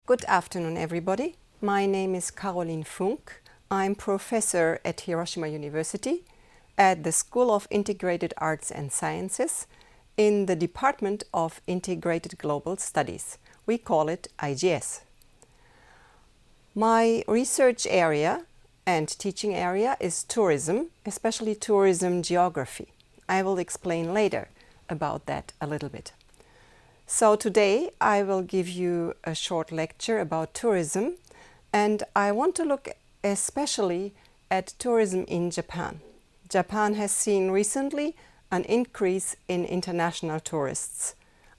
Good afternoon, everybody. My name is Caroline Funk. I'm professor at Hiroshima University at the School of Integrated Arts and Sciences in the Department of Integrated Global Studies. We call it IGS. My research area and teaching area is tourism, especially tourism geography. I will explain later about that a little bit. So today I will give you a short lecture about tourism, and I want to look especially at tourism in Japan. Japan has seen recently an increase in international tourists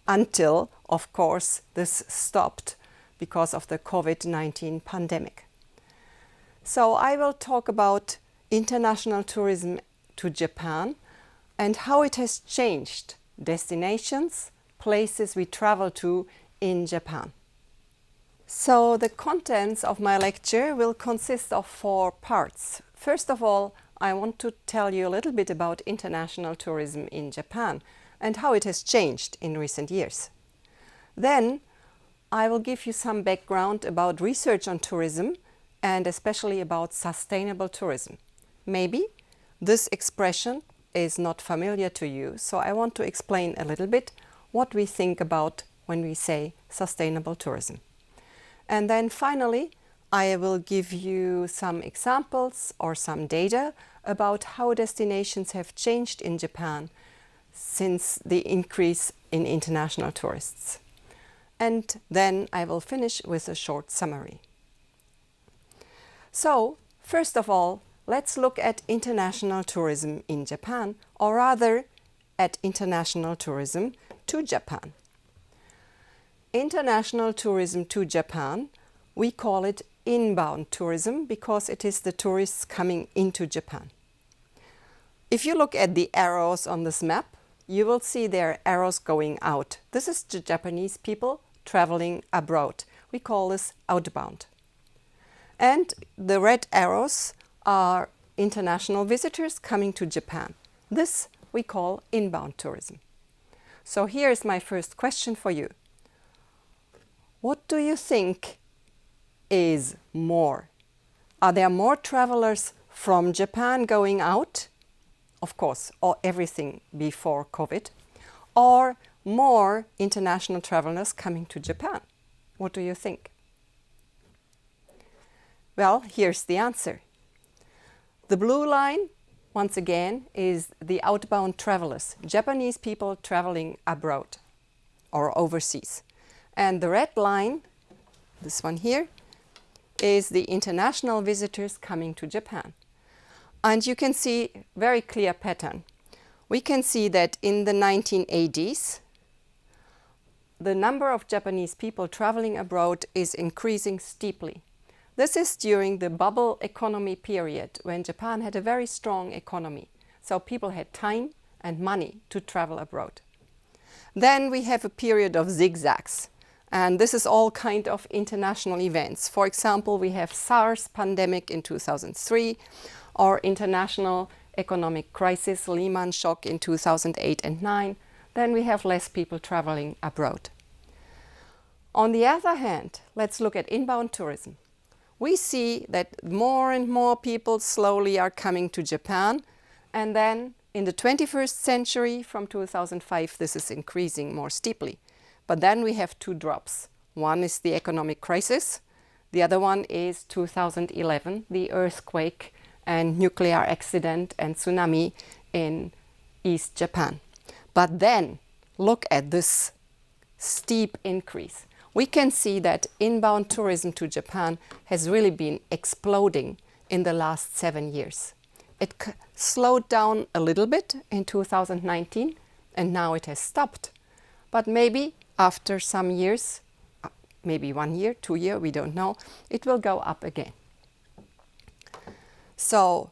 until, of course, this stopped because of the COVID-19 pandemic. So I will talk about international tourism to Japan and how it has changed destinations, places we travel to in Japan. So the contents of my lecture will consist of 4 parts. First of all, I want to tell you a little bit about international tourism in Japan and how it has changed in recent years. Then I will give you some background about research on tourism and especially about sustainable tourism. Maybe this expression is not familiar to you, so I want to explain a little bit what we think about when we say sustainable tourism. And then finally, I will give you some examples or some data about how destinations have changed in Japan since the increase in international tourists. And then I will finish with a short summary. So, first of all, let's look at international tourism in Japan, or rather at international tourism to Japan. International tourism to Japan, we call it inbound tourism because it is the tourists coming into Japan. If you look at the arrows on this map, you will see there are arrows going out. This is the Japanese people traveling abroad. We call this outbound. And the red arrows are international visitors coming to Japan. This we call inbound tourism. So here is my first question for you. What do you think is more? Are there more travelers from Japan going out? Of course, or everything before COVID. Or more international travelers coming to Japan? What do you think? Well, here's the answer. The blue line, once again, is the outbound travelers, Japanese people traveling abroad or overseas. And the red line, this one here, is the international visitors coming to Japan. And you can see very clear pattern. We can see that in the 1980s, the number of Japanese people traveling abroad is increasing steeply. This is during the bubble economy period when Japan had a very strong economy. So people had time and money to travel abroad. Then we have a period of zigzags. And this is all kind of international events. For example, we have SARS pandemic in 2003 or international economic crisis, Lehman shock in 2008 and 2009. Then we have less people traveling abroad. On the other hand, let's look at inbound tourism. We see that more and more people slowly are coming to Japan, and then in the 21st century, from 2005, this is increasing more steeply. But then we have 2 drops. One is the economic crisis, the other one is 2011, the earthquake and nuclear accident and tsunami in East Japan. But then look at this steep increase. We can see that inbound tourism to Japan has really been exploding in the last 7 years. It slowed down a little bit in 2019 and now it has stopped. But maybe after some years, maybe 1 year, 2 years, we don't know, it will go up again. So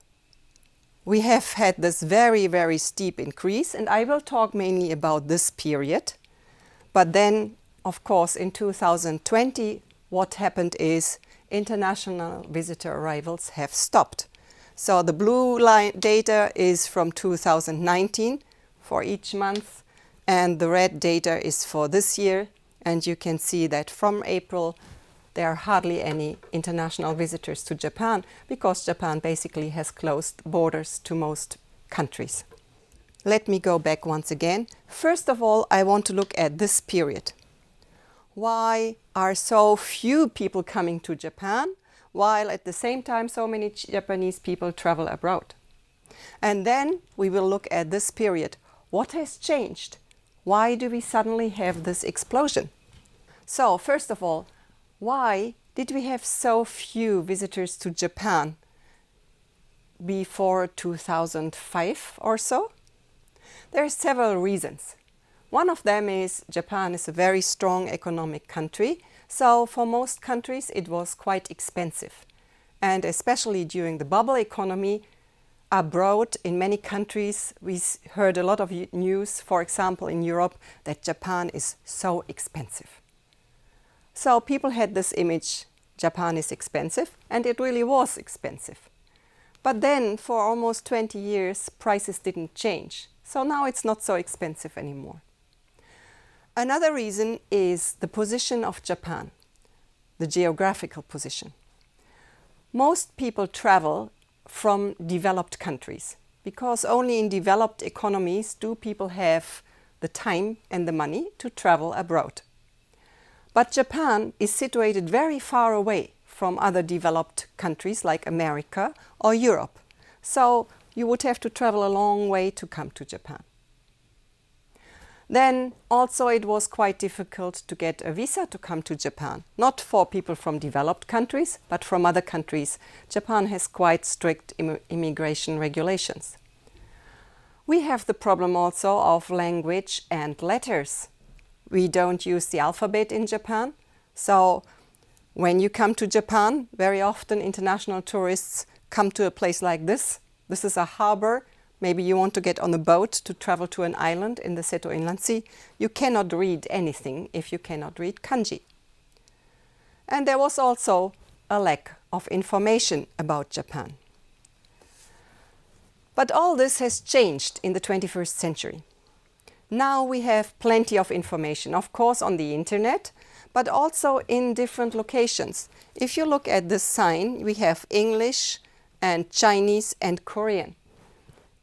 we have had this very, very steep increase, and I will talk mainly about this period. But then, of course, in 2020, what happened is international visitor arrivals have stopped. So the blue line data is from 2019 for each month, and the red data is for this year. And you can see that from April there are hardly any international visitors to Japan because Japan basically has closed borders to most countries. Let me go back once again. First of all, I want to look at this period. Why are so few people coming to Japan, while at the same time so many Japanese people travel abroad? And then we will look at this period. What has changed? Why do we suddenly have this explosion? So, first of all, why did we have so few visitors to Japan before 2005 or so? There are several reasons. One of them is Japan is a very strong economic country, so for most countries it was quite expensive. And especially during the bubble economy, abroad in many countries we heard a lot of news, for example in Europe, that Japan is so expensive. So people had this image, Japan is expensive, and it really was expensive. But then for almost 20 years prices didn't change, so now it's not so expensive anymore. Another reason is the position of Japan, the geographical position. Most people travel from developed countries because only in developed economies do people have the time and the money to travel abroad. But Japan is situated very far away from other developed countries like America or Europe. So you would have to travel a long way to come to Japan. Then also it was quite difficult to get a visa to come to Japan. Not for people from developed countries, but from other countries. Japan has quite strict immigration regulations. We have the problem also of language and letters. We don't use the alphabet in Japan. So when you come to Japan, very often international tourists come to a place like this. This is a harbor. Maybe you want to get on a boat to travel to an island in the Seto Inland Sea. You cannot read anything if you cannot read kanji. And there was also a lack of information about Japan. But all this has changed in the 21st century. Now we have plenty of information, of course on the internet, but also in different locations. If you look at this sign, we have English and Chinese and Korean.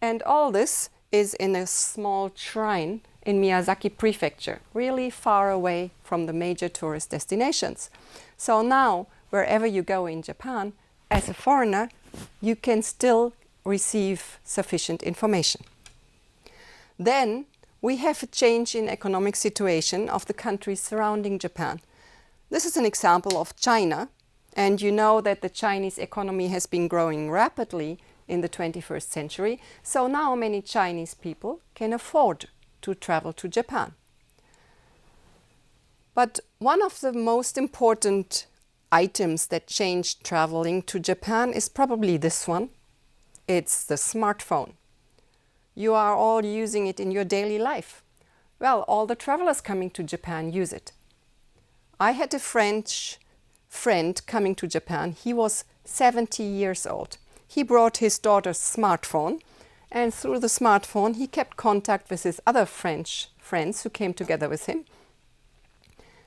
And all this is in a small shrine in Miyazaki Prefecture, really far away from the major tourist destinations. So now, wherever you go in Japan, as a foreigner, you can still receive sufficient information. Then we have a change in economic situation of the countries surrounding Japan. This is an example of China, and you know that the Chinese economy has been growing rapidly in the 21st century, so now many Chinese people can afford to travel to Japan. But one of the most important items that changed traveling to Japan is probably this one. It's the smartphone. You are all using it in your daily life. Well, all the travelers coming to Japan use it. I had a French friend coming to Japan. He was 70 years old. He brought his daughter's smartphone, and through the smartphone he kept contact with his other French friends who came together with him.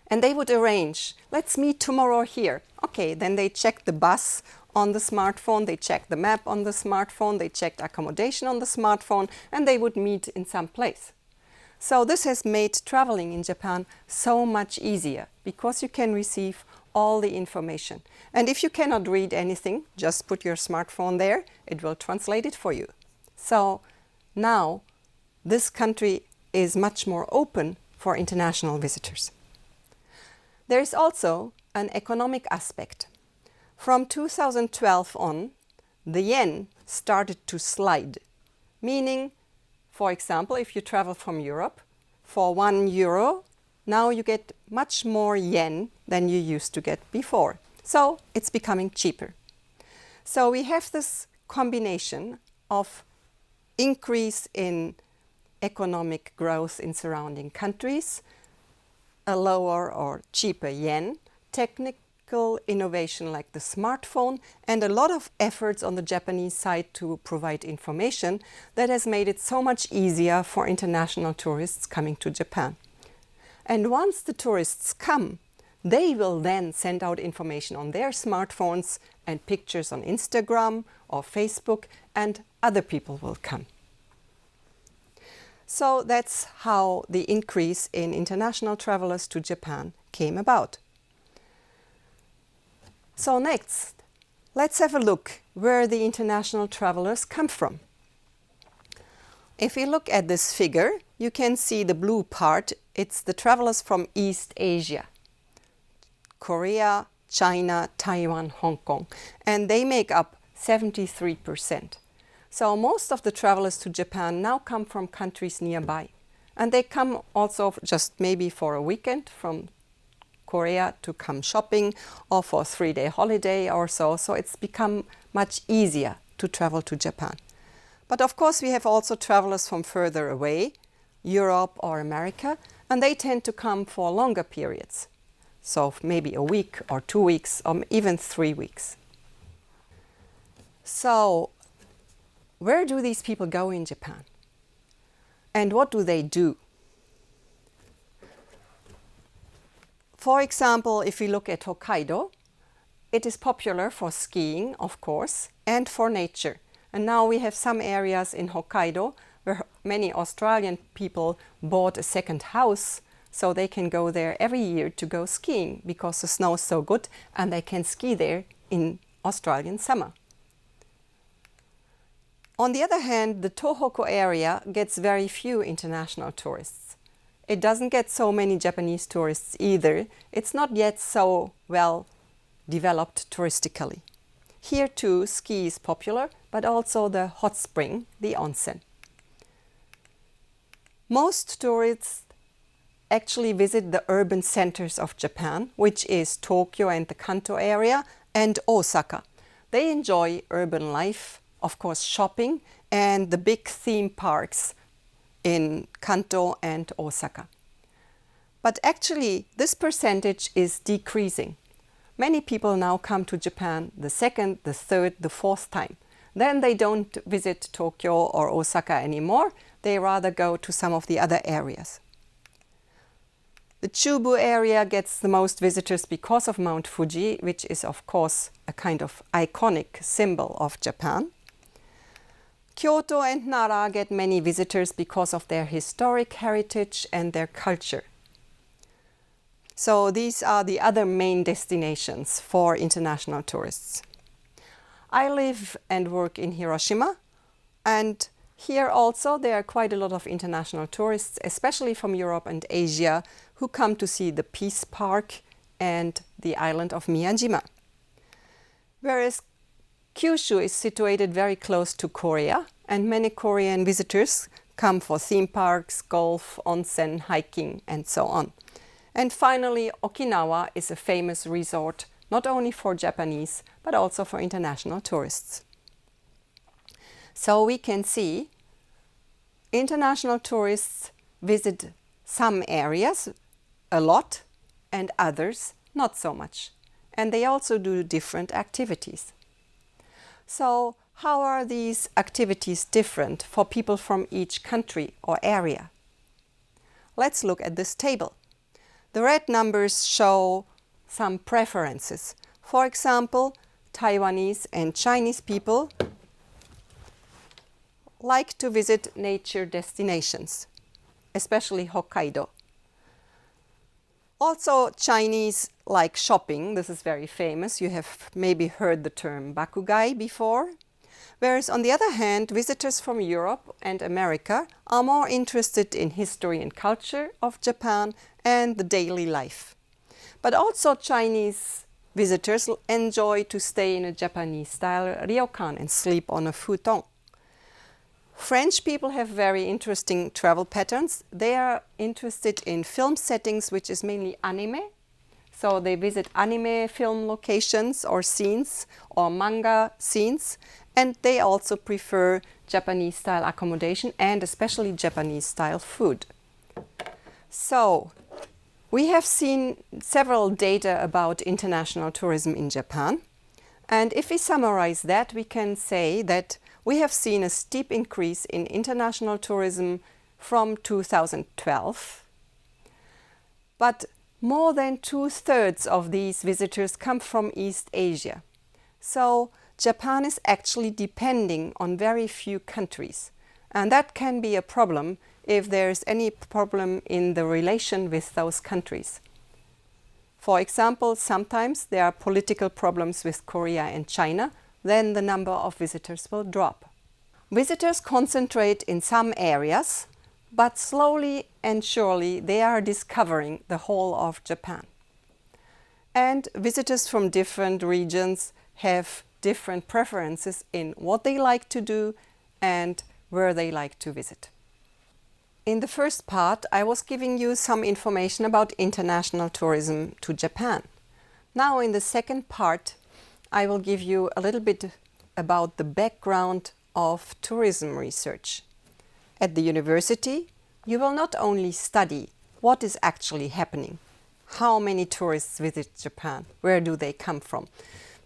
And they would arrange, let's meet tomorrow here. Okay, then they checked the bus on the smartphone, they checked the map on the smartphone, they checked accommodation on the smartphone, and they would meet in some place. So this has made traveling in Japan so much easier because you can receive all the information. And if you cannot read anything, just put your smartphone there, it will translate it for you. So now this country is much more open for international visitors. There is also an economic aspect. From 2012 on, the yen started to slide, meaning, for example, if you travel from Europe, for €1, now you get much more yen than you used to get before. So it's becoming cheaper. So we have this combination of increase in economic growth in surrounding countries, a lower or cheaper yen, technical innovation like the smartphone, and a lot of efforts on the Japanese side to provide information that has made it so much easier for international tourists coming to Japan. And once the tourists come, they will then send out information on their smartphones and pictures on Instagram or Facebook, and other people will come. So that's how the increase in international travelers to Japan came about. So next, let's have a look where the international travelers come from. If we look at this figure, you can see the blue part. It's the travelers from East Asia, Korea, China, Taiwan, Hong Kong, and they make up 73%. So most of the travelers to Japan now come from countries nearby, and they come also just maybe for a weekend from Korea to come shopping or for a 3-day holiday or so. So it's become much easier to travel to Japan. But of course we have also travelers from further away, Europe or America, and they tend to come for longer periods. So maybe a week or 2 weeks or even 3 weeks. So where do these people go in Japan? And what do they do? For example, if we look at Hokkaido, it is popular for skiing, of course, and for nature. And now we have some areas in Hokkaido where many Australian people bought a second house, so they can go there every year to go skiing because the snow is so good and they can ski there in Australian summer. On the other hand, the Tohoku area gets very few international tourists. It doesn't get so many Japanese tourists either. It's not yet so well developed touristically. Here too, ski is popular, but also the hot spring, the onsen. Most tourists actually visit the urban centers of Japan, which is Tokyo and the Kanto area, and Osaka. They enjoy urban life, of course shopping, and the big theme parks in Kanto and Osaka. But actually, this percentage is decreasing. Many people now come to Japan the second, the third, the fourth time. Then they don't visit Tokyo or Osaka anymore. They rather go to some of the other areas. The Chubu area gets the most visitors because of Mount Fuji, which is of course a kind of iconic symbol of Japan. Kyoto and Nara get many visitors because of their historic heritage and their culture. So these are the other main destinations for international tourists. I live and work in Hiroshima, and here also there are quite a lot of international tourists, especially from Europe and Asia, who come to see the Peace Park and the island of Miyajima. Whereas Kyushu is situated very close to Korea, and many Korean visitors come for theme parks, golf, onsen, hiking, and so on. And finally, Okinawa is a famous resort, not only for Japanese, but also for international tourists. So we can see international tourists visit some areas a lot and others not so much. And they also do different activities. So how are these activities different for people from each country or area? Let's look at this table. The red numbers show some preferences. For example, Taiwanese and Chinese people like to visit nature destinations, especially Hokkaido. Also, Chinese like shopping. This is very famous. You have maybe heard the term bakugai before. Whereas on the other hand, visitors from Europe and America are more interested in history and culture of Japan and the daily life. But also Chinese visitors enjoy to stay in a Japanese-style ryokan and sleep on a futon. French people have very interesting travel patterns. They are interested in film settings, which is mainly anime. So they visit anime film locations or scenes or manga scenes. And they also prefer Japanese-style accommodation and especially Japanese-style food. So we have seen several data about international tourism in Japan. And if we summarize that, we can say that we have seen a steep increase in international tourism from 2012. But more than 2/3 of these visitors come from East Asia. So Japan is actually depending on very few countries. And that can be a problem if there's any problem in the relation with those countries. For example, sometimes there are political problems with Korea and China, then the number of visitors will drop. Visitors concentrate in some areas, but slowly and surely they are discovering the whole of Japan. And visitors from different regions have different preferences in what they like to do and where they like to visit. In the first part, I was giving you some information about international tourism to Japan. Now in the second part, I will give you a little bit about the background of tourism research. At the university, you will not only study what is actually happening, how many tourists visit Japan, where do they come from,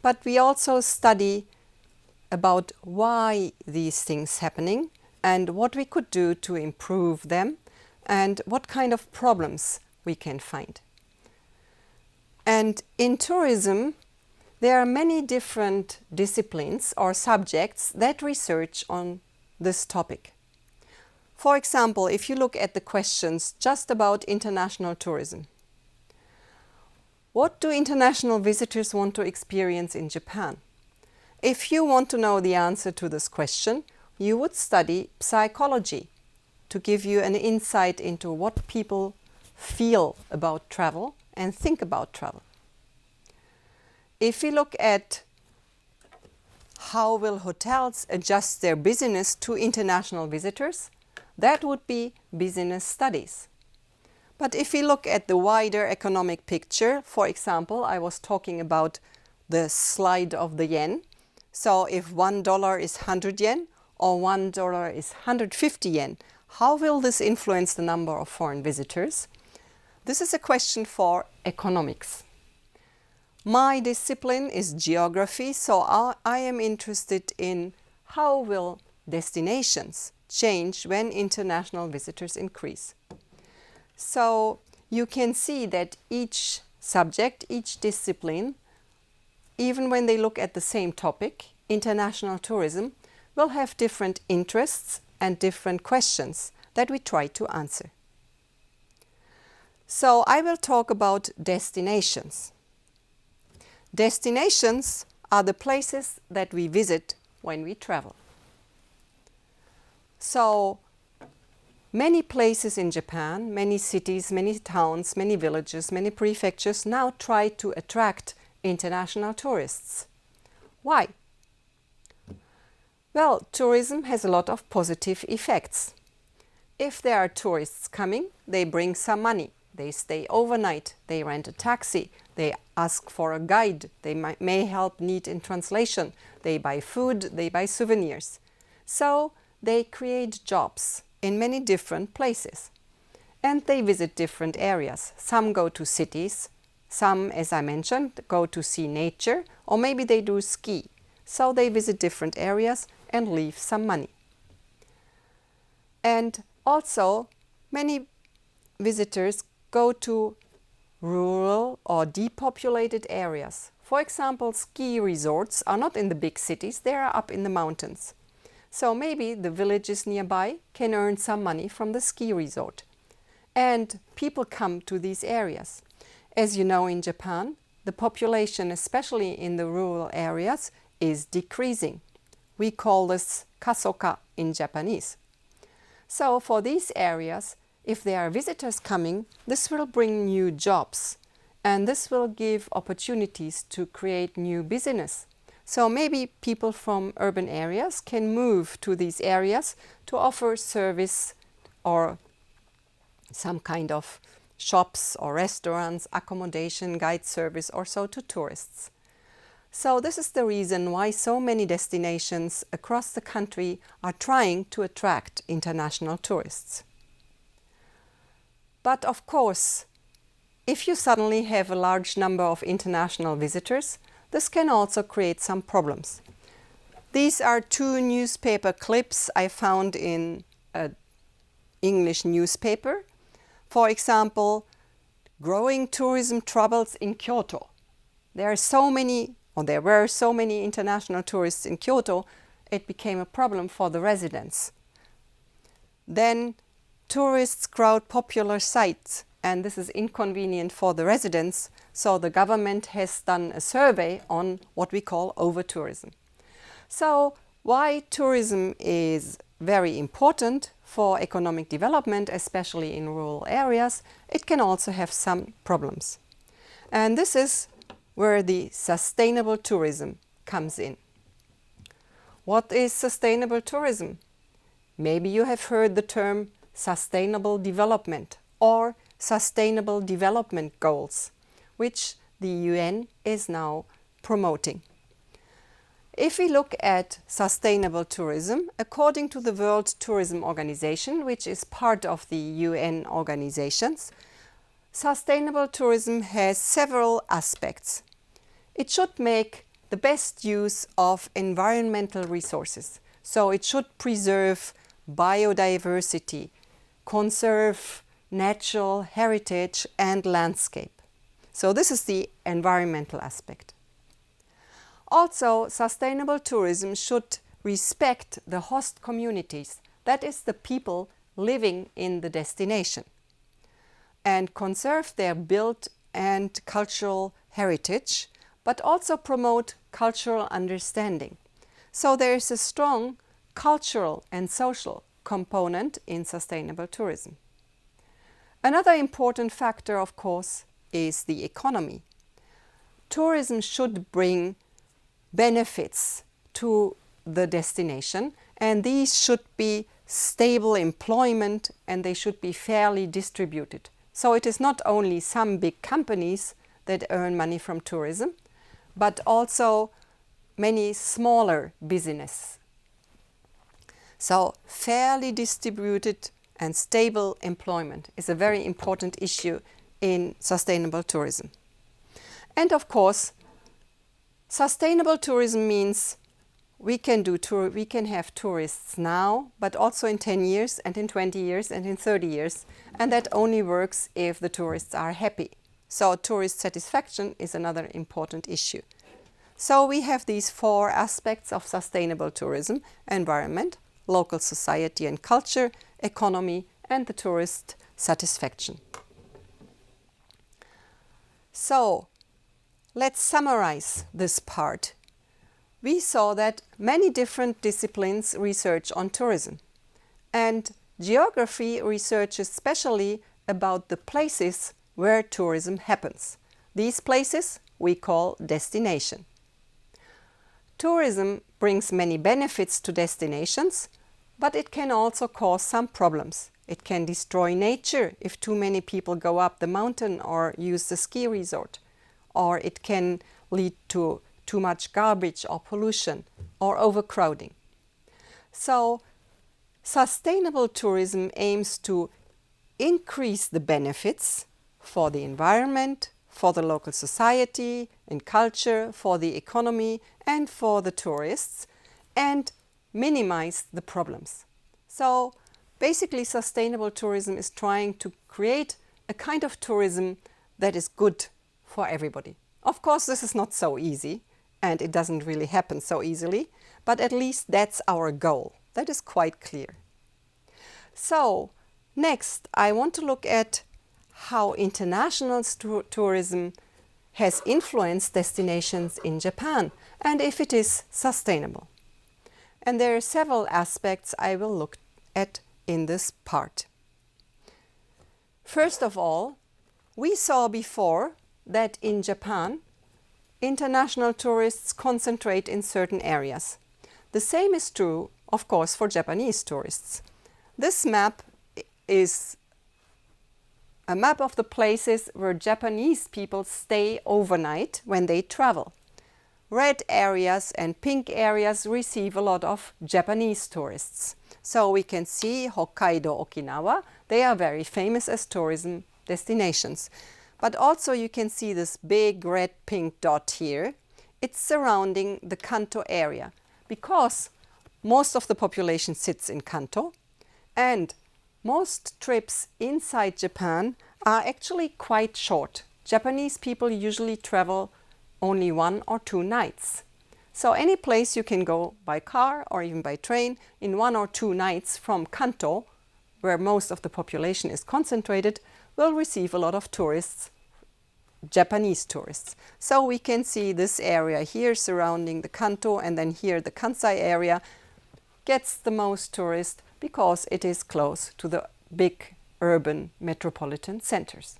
but we also study about why these things happening and what we could do to improve them and what kind of problems we can find. And in tourism, there are many different disciplines or subjects that research on this topic. For example, if you look at the questions just about international tourism, what do international visitors want to experience in Japan? If you want to know the answer to this question, you would study psychology to give you an insight into what people feel about travel and think about travel. If we look at how will hotels adjust their business to international visitors, that would be business studies. But if we look at the wider economic picture, for example, I was talking about the slide of the yen. So if $1 is 100 yen or $1 is 150 yen, how will this influence the number of foreign visitors? This is a question for economics. My discipline is geography, so I am interested in how will destinations change when international visitors increase. So you can see that each subject, each discipline, even when they look at the same topic, international tourism, will have different interests and different questions that we try to answer. So I will talk about destinations. Destinations are the places that we visit when we travel. So many places in Japan, many cities, many towns, many villages, many prefectures now try to attract international tourists. Why? Well, tourism has a lot of positive effects. If there are tourists coming, they bring some money. They stay overnight, they rent a taxi, they ask for a guide, they may help need in translation, they buy food, they buy souvenirs. So they create jobs in many different places. And they visit different areas. Some go to cities, some, as I mentioned, go to see nature, or maybe they do ski. So they visit different areas and leave some money. And also, many visitors go to rural or depopulated areas. For example, ski resorts are not in the big cities, they are up in the mountains. So maybe the villages nearby can earn some money from the ski resort. And people come to these areas. As you know, in Japan, the population, especially in the rural areas, is decreasing. We call this kasoka in Japanese. So for these areas, if there are visitors coming, this will bring new jobs and this will give opportunities to create new business. So maybe people from urban areas can move to these areas to offer service or some kind of shops or restaurants, accommodation, guide service or so to tourists. So this is the reason why so many destinations across the country are trying to attract international tourists. But of course, if you suddenly have a large number of international visitors, this can also create some problems. These are two newspaper clips I found in an English newspaper. For example, growing tourism troubles in Kyoto. There were so many international tourists in Kyoto, it became a problem for the residents. Then tourists crowd popular sites, and this is inconvenient for the residents, so the government has done a survey on what we call over-tourism. So why tourism is very important for economic development, especially in rural areas, it can also have some problems. And this is where the sustainable tourism comes in. What is sustainable tourism? Maybe you have heard the term sustainable development or sustainable development goals, which the UN is now promoting. If we look at sustainable tourism, according to the World Tourism Organization, which is part of the UN organizations, sustainable tourism has several aspects. It should make the best use of environmental resources. So it should preserve biodiversity, conserve natural heritage and landscape. So this is the environmental aspect. Also, sustainable tourism should respect the host communities, that is the people living in the destination, and conserve their built and cultural heritage, but also promote cultural understanding. So there is a strong cultural and social component in sustainable tourism. Another important factor, of course, is the economy. Tourism should bring benefits to the destination, and these should be stable employment and they should be fairly distributed. So it is not only some big companies that earn money from tourism, but also many smaller businesses. So fairly distributed and stable employment is a very important issue in sustainable tourism. And of course, sustainable tourism means we can have tourists now, but also in 10 years and in 20 years and in 30 years. And that only works if the tourists are happy. So tourist satisfaction is another important issue. So we have these 4 aspects of sustainable tourism: environment, local society and culture, economy, and the tourist satisfaction. So let's summarize this part. We saw that many different disciplines research on tourism, and geography researches especially about the places where tourism happens. These places we call destination. Tourism brings many benefits to destinations, but it can also cause some problems. It can destroy nature if too many people go up the mountain or use the ski resort, or it can lead to too much garbage or pollution or overcrowding. So sustainable tourism aims to increase the benefits for the environment, for the local society and culture, for the economy and for the tourists, and minimize the problems. So basically sustainable tourism is trying to create a kind of tourism that is good for everybody. Of course, this is not so easy and it doesn't really happen so easily, but at least that's our goal. That is quite clear. So next, I want to look at how international tourism has influenced destinations in Japan and if it is sustainable. And there are several aspects I will look at in this part. First of all, we saw before that in Japan, international tourists concentrate in certain areas. The same is true, of course, for Japanese tourists. This map is a map of the places where Japanese people stay overnight when they travel. Red areas and pink areas receive a lot of Japanese tourists. So we can see Hokkaido, Okinawa, they are very famous as tourism destinations. But also you can see this big red-pink dot here. It's surrounding the Kanto area because most of the population sits in Kanto and most trips inside Japan are actually quite short. Japanese people usually travel only 1 or 2 nights. So any place you can go by car or even by train in 1 or 2 nights from Kanto, where most of the population is concentrated, will receive a lot of tourists, Japanese tourists. So we can see this area here surrounding the Kanto, and then here the Kansai area gets the most tourists because it is close to the big urban metropolitan centers.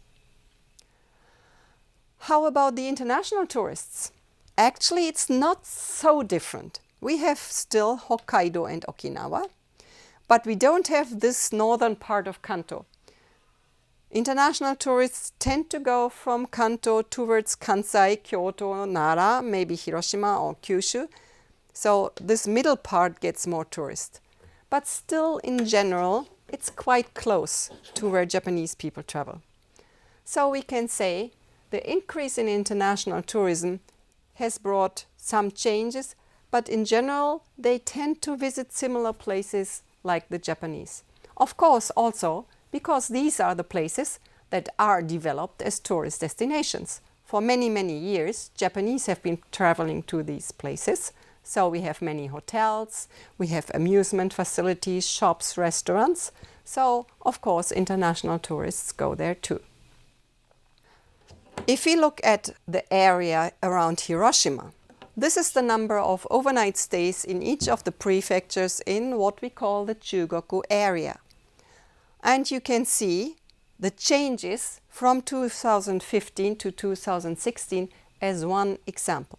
How about the international tourists? Actually, it's not so different. We have still Hokkaido and Okinawa, but we don't have this northern part of Kanto. International tourists tend to go from Kanto towards Kansai, Kyoto, Nara, maybe Hiroshima or Kyushu. So this middle part gets more tourists. But still, in general, it's quite close to where Japanese people travel. So we can say the increase in international tourism has brought some changes, but in general, they tend to visit similar places like the Japanese. Of course, also because these are the places that are developed as tourist destinations. For many, many years, Japanese have been traveling to these places. So we have many hotels, we have amusement facilities, shops, restaurants. So, of course, international tourists go there too. If we look at the area around Hiroshima, this is the number of overnight stays in each of the prefectures in what we call the Chugoku area. And you can see the changes from 2015 to 2016 as one example.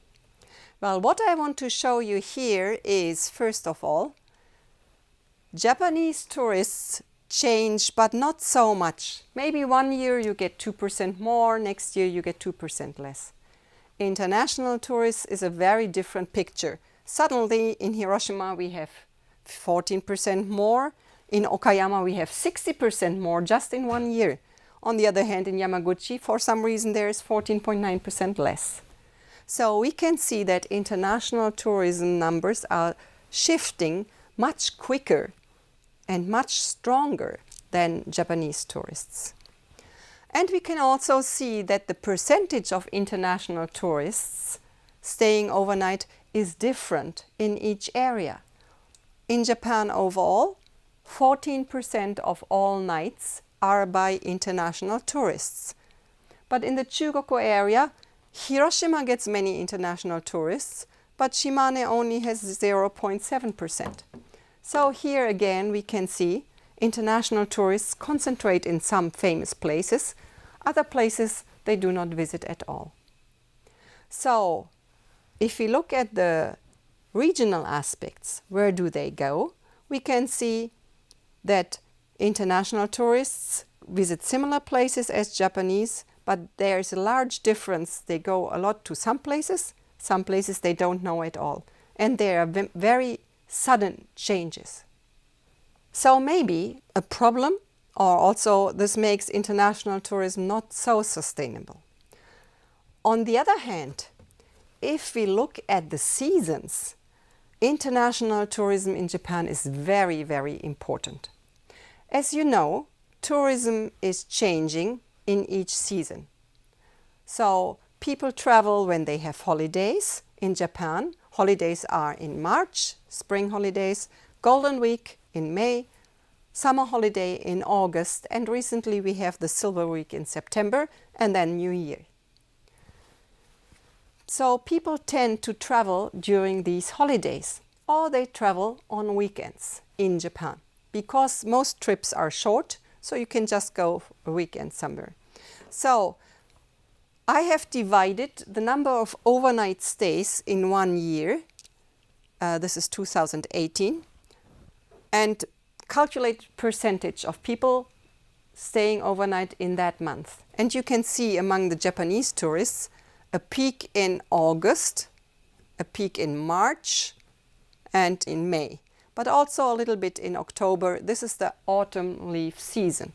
Well, what I want to show you here is, first of all, Japanese tourists change, but not so much. Maybe one year you get 2% more, next year you get 2% less. International tourists is a very different picture. Suddenly in Hiroshima we have 14% more. In Okayama we have 60% more just in 1 year. On the other hand, in Yamaguchi, for some reason, there is 14.9% less. So we can see that international tourism numbers are shifting much quicker and much stronger than Japanese tourists. And we can also see that the percentage of international tourists staying overnight is different in each area. In Japan overall, 14% of all nights are by international tourists. But in the Chugoku area, Hiroshima gets many international tourists, but Shimane only has 0.7%. So here again we can see international tourists concentrate in some famous places. Other places they do not visit at all. So if we look at the regional aspects, where do they go? We can see that international tourists visit similar places as Japanese, but there is a large difference. They go a lot to some places they don't know at all. And there are very sudden changes. So maybe a problem, or also this makes international tourism not so sustainable. On the other hand, if we look at the seasons, international tourism in Japan is very, very important. As you know, tourism is changing in each season. So people travel when they have holidays in Japan. Holidays are in March, spring holidays, Golden Week in May, summer holiday in August, and recently we have the Silver Week in September, and then New Year. So people tend to travel during these holidays, or they travel on weekends in Japan, because most trips are short, so you can just go a weekend somewhere. So I have divided the number of overnight stays in 1 year, this is 2018, and calculate percentage of people staying overnight in that month. And you can see among the Japanese tourists a peak in August, a peak in March, and in May, but also a little bit in October. This is the autumn leaf season.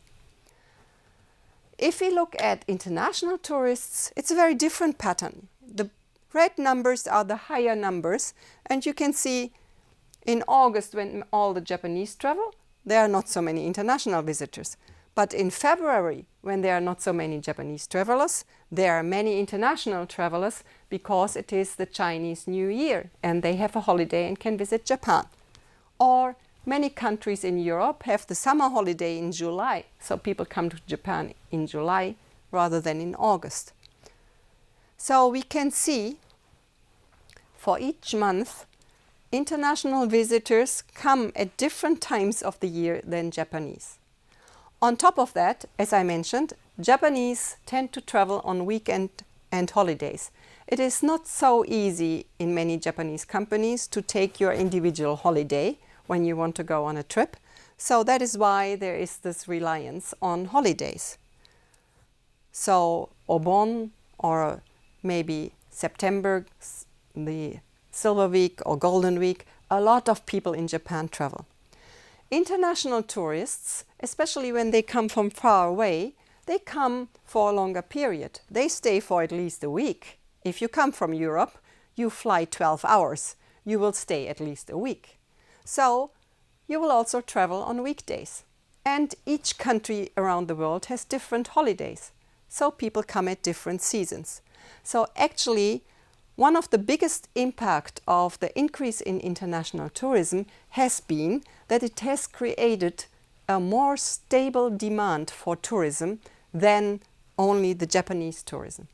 If we look at international tourists, it's a very different pattern. The red numbers are the higher numbers, and you can see in August, when all the Japanese travel, there are not so many international visitors. But in February, when there are not so many Japanese travelers. There are many international travelers because it is the Chinese New Year and they have a holiday and can visit Japan. Or many countries in Europe have the summer holiday in July, so people come to Japan in July rather than in August. So we can see for each month, international visitors come at different times of the year than Japanese. On top of that, as I mentioned, Japanese tend to travel on weekend and holidays. It is not so easy in many Japanese companies to take your individual holiday when you want to go on a trip. So that is why there is this reliance on holidays. So Obon or maybe September, the Silver Week or Golden Week, a lot of people in Japan travel. International tourists, especially when they come from far away, they come for a longer period. They stay for at least a week. If you come from Europe, you fly 12 hours. You will stay at least a week. So you will also travel on weekdays. And each country around the world has different holidays. So people come at different seasons. So actually, one of the biggest impact of the increase in international tourism has been that it has created a more stable demand for tourism than only the Japanese tourism.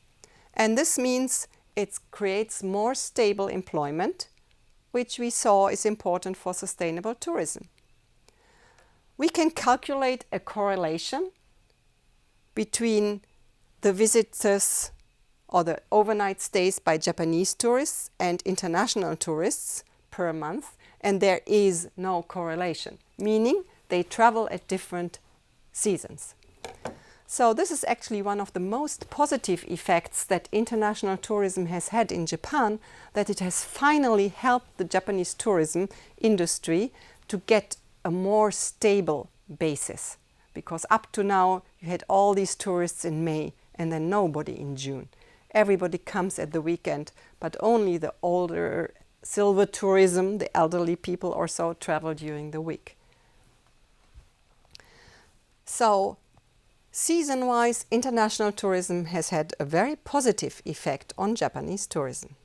And this means it creates more stable employment, which we saw is important for sustainable tourism. We can calculate a correlation between the visitors or the overnight stays by Japanese tourists and international tourists per month, and there is no correlation, meaning they travel at different seasons. So this is actually one of the most positive effects that international tourism has had in Japan, that it has finally helped the Japanese tourism industry to get a more stable basis. Because up to now, you had all these tourists in May and then nobody in June. Everybody comes at the weekend, but only the older silver tourism, the elderly people or so, travel during the week. So, season-wise, international tourism has had a very positive effect on Japanese tourism.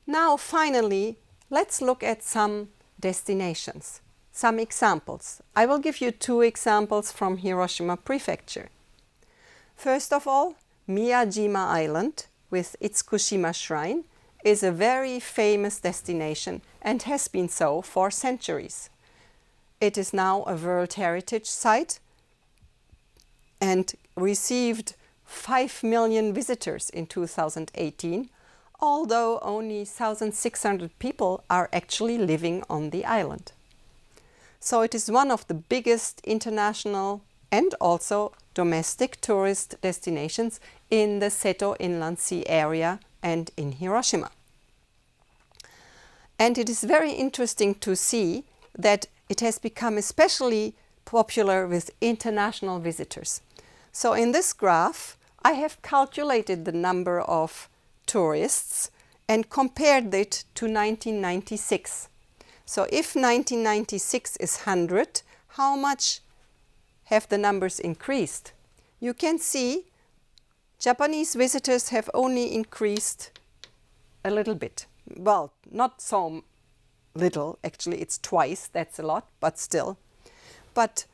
Now, finally, let's look at some destinations, some examples. I will give you 2 examples from Hiroshima Prefecture. First of all, Miyajima Island with its Kushima Shrine is a very famous destination and has been so for centuries. It is now a World Heritage Site and received 5 million visitors in 2018, although only 1,600 people are actually living on the island. So it is one of the biggest international and also domestic tourist destinations in the Seto Inland Sea area and in Hiroshima. And it is very interesting to see that it has become especially popular with international visitors. So in this graph, I have calculated the number of tourists and compared it to 1996. So if 1996 is 100, how much have the numbers increased? You can see Japanese visitors have only increased a little bit. Well, not so little, actually it's twice, that's a lot, but still. But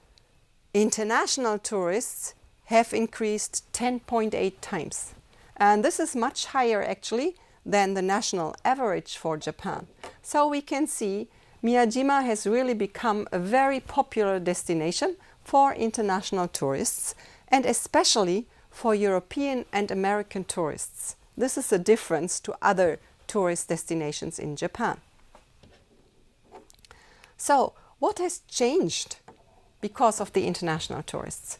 international tourists have increased 10.8 times. And this is much higher actually than the national average for Japan. So we can see Miyajima has really become a very popular destination for international tourists and especially for European and American tourists. This is a difference to other tourist destinations in Japan. So, what has changed because of the international tourists?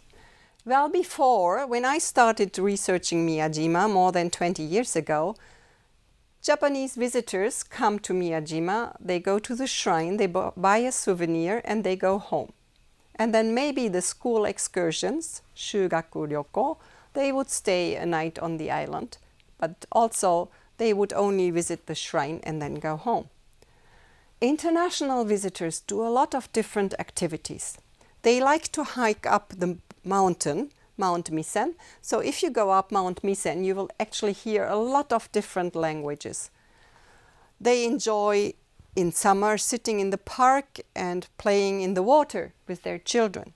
Well, before, when I started researching Miyajima more than 20 years ago, Japanese visitors come to Miyajima, they go to the shrine, they buy a souvenir and they go home. And then maybe the school excursions, shugaku ryoko, they would stay a night on the island, but also they would only visit the shrine and then go home. International visitors do a lot of different activities. They like to hike up the mountain, Mount Misen. So if you go up Mount Misen, you will actually hear a lot of different languages. They enjoy in summer sitting in the park and playing in the water with their children.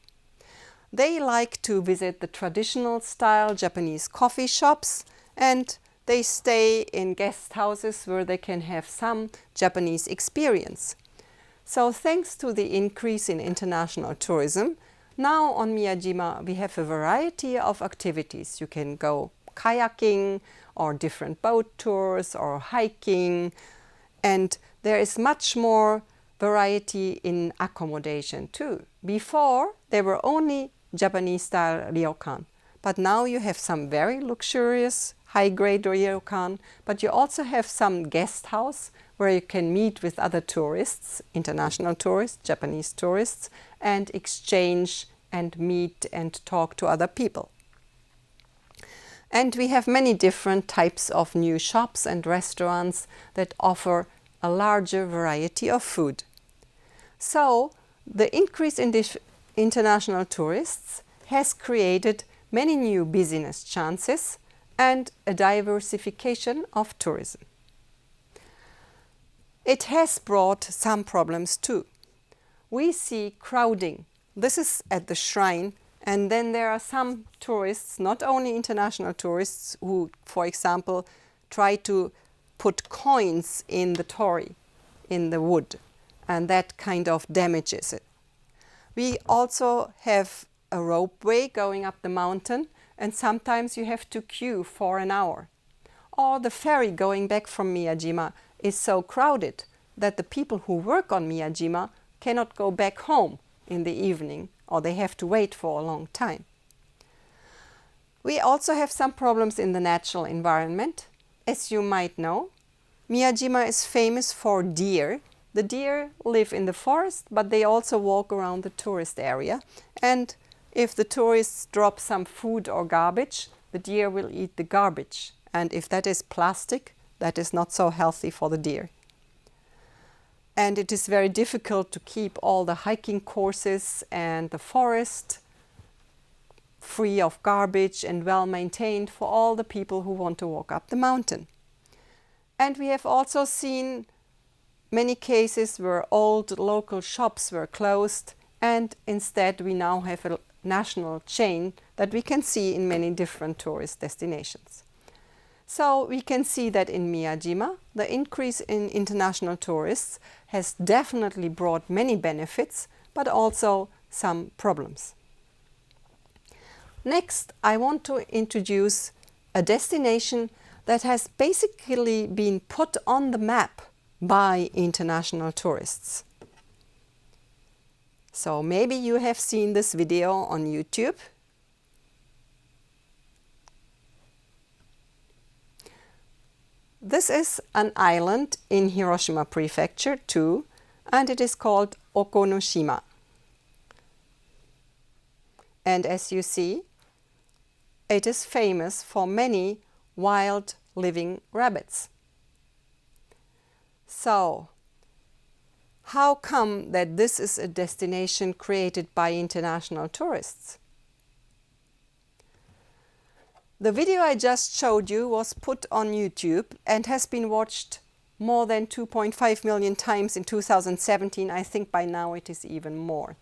They like to visit the traditional style Japanese coffee shops, and they stay in guest houses where they can have some Japanese experience. So thanks to the increase in international tourism, now on Miyajima we have a variety of activities. You can go kayaking or different boat tours or hiking, and there is much more variety in accommodation too. Before there were only Japanese style ryokan, but now you have some very luxurious high-grade ryokan, but you also have some guest house where you can meet with other tourists, international tourists, Japanese tourists, and exchange and meet and talk to other people. And we have many different types of new shops and restaurants that offer a larger variety of food. So the increase in international tourists has created many new business chances and a diversification of tourism. It has brought some problems too. We see crowding. This is at the shrine, and then there are some tourists, not only international tourists, who, for example, try to put coins in the torii, in the wood, and that kind of damages it. We also have a ropeway going up the mountain, and sometimes you have to queue for an hour. Or the ferry going back from Miyajima is so crowded that the people who work on Miyajima cannot go back home in the evening, or they have to wait for a long time. We also have some problems in the natural environment. As you might know, Miyajima is famous for deer. The deer live in the forest, but they also walk around the tourist area. And if the tourists drop some food or garbage, the deer will eat the garbage. And if that is plastic, that is not so healthy for the deer. And it is very difficult to keep all the hiking courses and the forest free of garbage and well maintained for all the people who want to walk up the mountain. And we have also seen many cases where old local shops were closed, and instead we now have a national chain that we can see in many different tourist destinations. So we can see that in Miyajima, the increase in international tourists has definitely brought many benefits, but also some problems. Next, I want to introduce a destination that has basically been put on the map by international tourists. So maybe you have seen this video on YouTube. This is an island in Hiroshima Prefecture too, and it is called Okonoshima. And as you see, it is famous for many wild living rabbits. So, how come that this is a destination created by international tourists? The video I just showed you was put on YouTube and has been watched more than 2.5 million times in 2017. I think by now it is even more.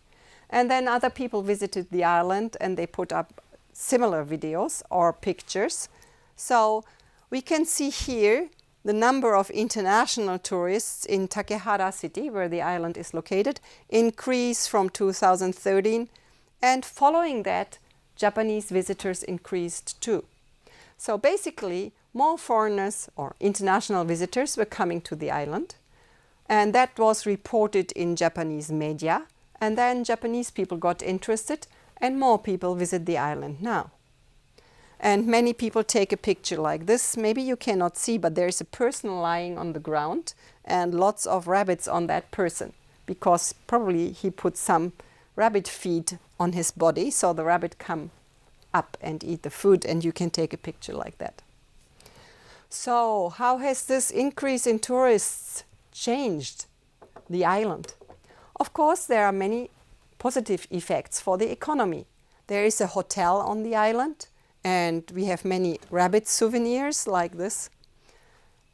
And then other people visited the island and they put up similar videos or pictures. So we can see here the number of international tourists in Takehara City, where the island is located, increase from 2013, and following that, Japanese visitors increased too. So basically, more foreigners or international visitors were coming to the island, and that was reported in Japanese media, and then Japanese people got interested and more people visit the island now. And many people take a picture like this. Maybe you cannot see, but there is a person lying on the ground and lots of rabbits on that person, because probably he put some rabbit feed on his body, so the rabbit come up and eat the food, and you can take a picture like that. So how has this increase in tourists changed the island? Of course, there are many positive effects for the economy. There is a hotel on the island, and we have many rabbit souvenirs like this.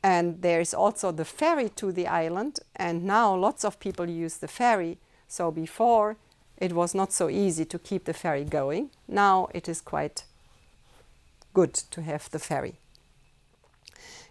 And there is also the ferry to the island, and now lots of people use the ferry. So before, it was not so easy to keep the ferry going. Now it is quite good to have the ferry.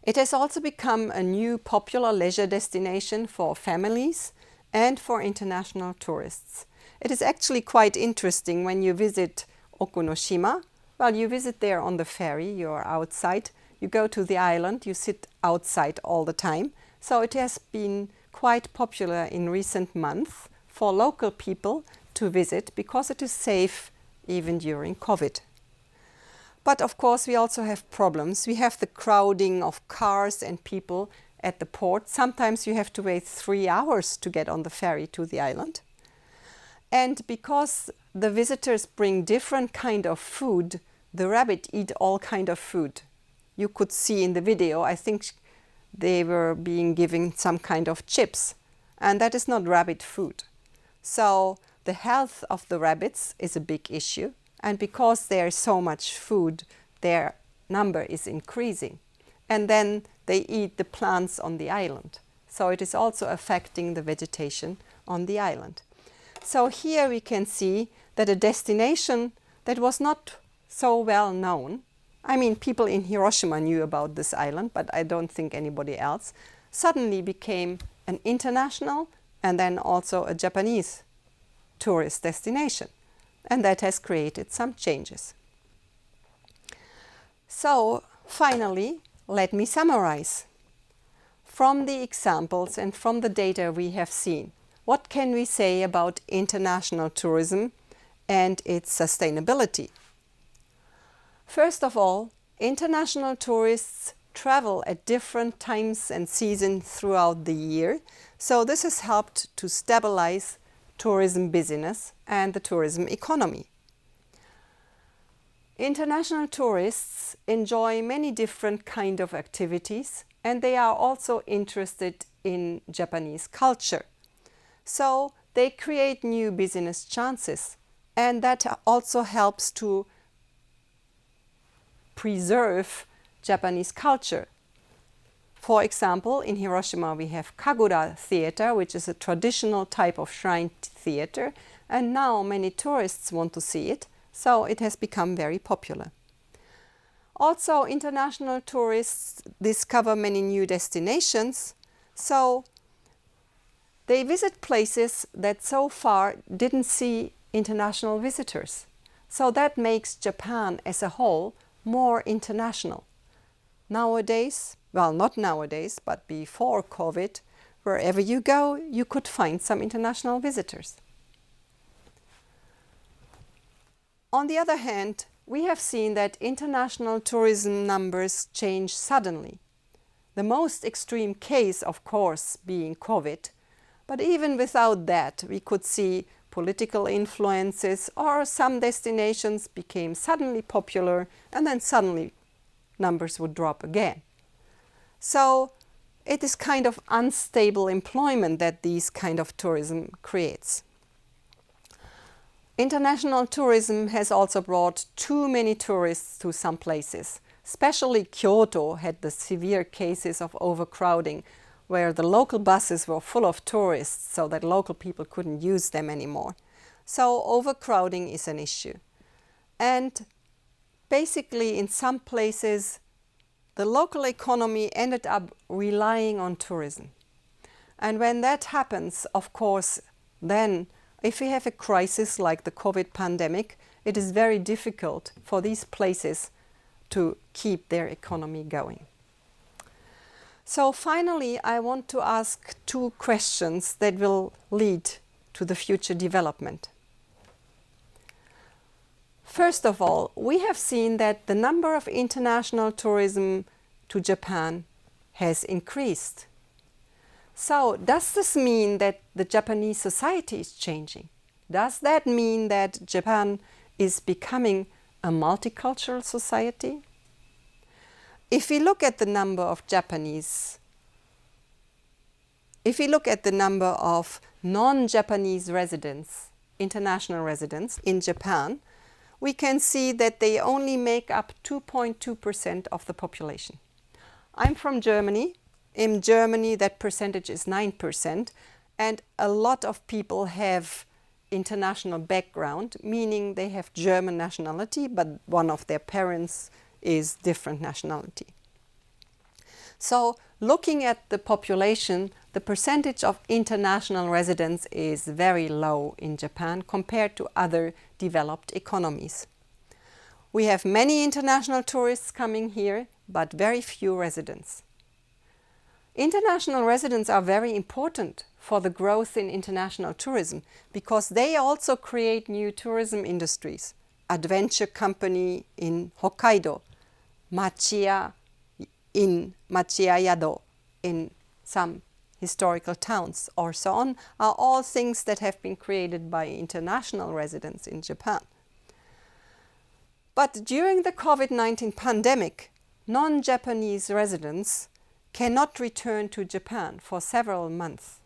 It has also become a new popular leisure destination for families and for international tourists. It is actually quite interesting when you visit Okunoshima. Well, you visit there on the ferry, you're outside, you go to the island, you sit outside all the time. So it has been quite popular in recent months for local people to visit because it is safe even during Covet. But of course we also have problems. We have the crowding of cars and people at the port. Sometimes you have to wait 3 hours to get on the ferry to the island. And because the visitors bring different kind of food, the rabbit eat all kind of food. You could see in the video, I think they were being given some kind of chips, and that is not rabbit food. So the health of the rabbits is a big issue, and because there is so much food, their number is increasing. And then they eat the plants on the island. So it is also affecting the vegetation on the island. So here we can see that a destination that was not so well known, I mean, people in Hiroshima knew about this island, but I don't think anybody else, suddenly became an international and then also a Japanese tourist destination. And that has created some changes. So finally, let me summarize. From the examples and from the data we have seen, what can we say about international tourism and its sustainability? First of all, international tourists travel at different times and seasons throughout the year, so this has helped to stabilize tourism business and the tourism economy. International tourists enjoy many different kinds of activities, and they are also interested in Japanese culture. So they create new business chances, and that also helps to preserve Japanese culture. For example, in Hiroshima we have Kagura theater, which is a traditional type of shrine theater, and now many tourists want to see it, so it has become very popular. Also, international tourists discover many new destinations, so they visit places that so far didn't see international visitors. So that makes Japan as a whole more international. Nowadays, well, not nowadays, but before COVID, wherever you go, you could find some international visitors. On the other hand, we have seen that international tourism numbers change suddenly. The most extreme case, of course, being COVID, but even without that, we could see political influences or some destinations became suddenly popular and then suddenly numbers would drop again. So it is kind of unstable employment that these kind of tourism creates. International tourism has also brought too many tourists to some places. Especially Kyoto had the severe cases of overcrowding, where the local buses were full of tourists so that local people couldn't use them anymore. So overcrowding is an issue. And basically in some places the local economy ended up relying on tourism. And when that happens, of course, then if we have a crisis like the COVID pandemic, it is very difficult for these places to keep their economy going. So finally, I want to ask two questions that will lead to the future development. First of all, we have seen that the number of international tourism to Japan has increased. So does this mean that the Japanese society is changing? Does that mean that Japan is becoming a multicultural society? If we look at the number of non-Japanese residents, international residents in Japan, we can see that they only make up 2.2% of the population. I'm from Germany. In Germany, that percentage is 9%, and a lot of people have international background, meaning they have German nationality, but one of their parents is different nationality. So, looking at the population, the percentage of international residents is very low in Japan compared to other developed economies. We have many international tourists coming here, but very few residents. International residents are very important for the growth in international tourism because they also create new tourism industries. Adventure company in Hokkaido, Machiya Yado in some historical towns or so on are all things that have been created by international residents in Japan. But during the COVID-19 pandemic, non-Japanese residents cannot return to Japan for several months.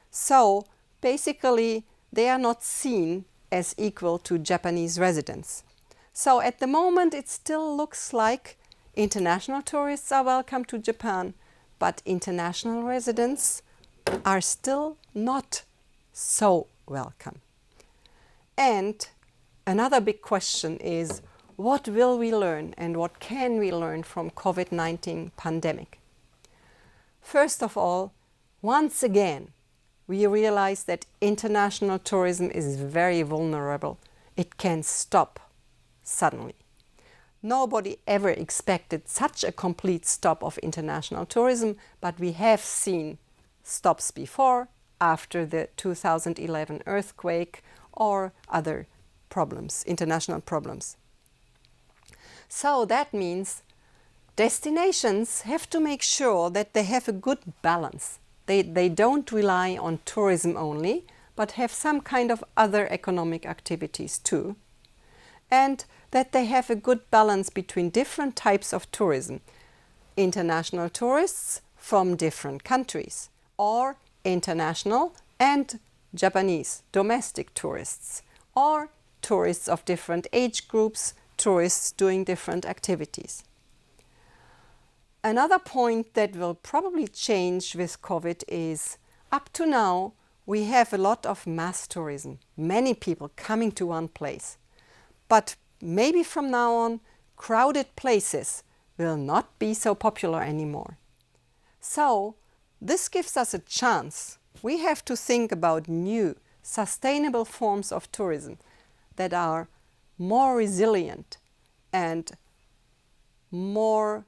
So basically, they are not seen as equal to Japanese residents. So at the moment, it still looks like international tourists are welcome to Japan, but international residents are still not so welcome. And another big question is, what will we learn and what can we learn from COVID-19 pandemic? First of all, once again, we realize that international tourism is very vulnerable. It can stop suddenly. Nobody ever expected such a complete stop of international tourism, but we have seen stops before, after the 2011 earthquake or other problems, international problems. So that means destinations have to make sure that they have a good balance. They don't rely on tourism only, but have some kind of other economic activities too. And that they have a good balance between different types of tourism. International tourists from different countries, or international and Japanese domestic tourists, or tourists of different age groups, tourists doing different activities. Another point that will probably change with COVID is, up to now, we have a lot of mass tourism, many people coming to one place. But maybe from now on, crowded places will not be so popular anymore. So, this gives us a chance. We have to think about new, sustainable forms of tourism that are more resilient and more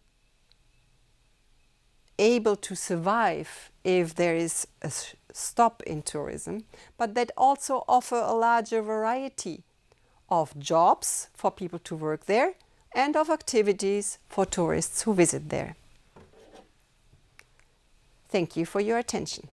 able to survive if there is a stop in tourism, but that also offer a larger variety of jobs for people to work there and of activities for tourists who visit there. Thank you for your attention.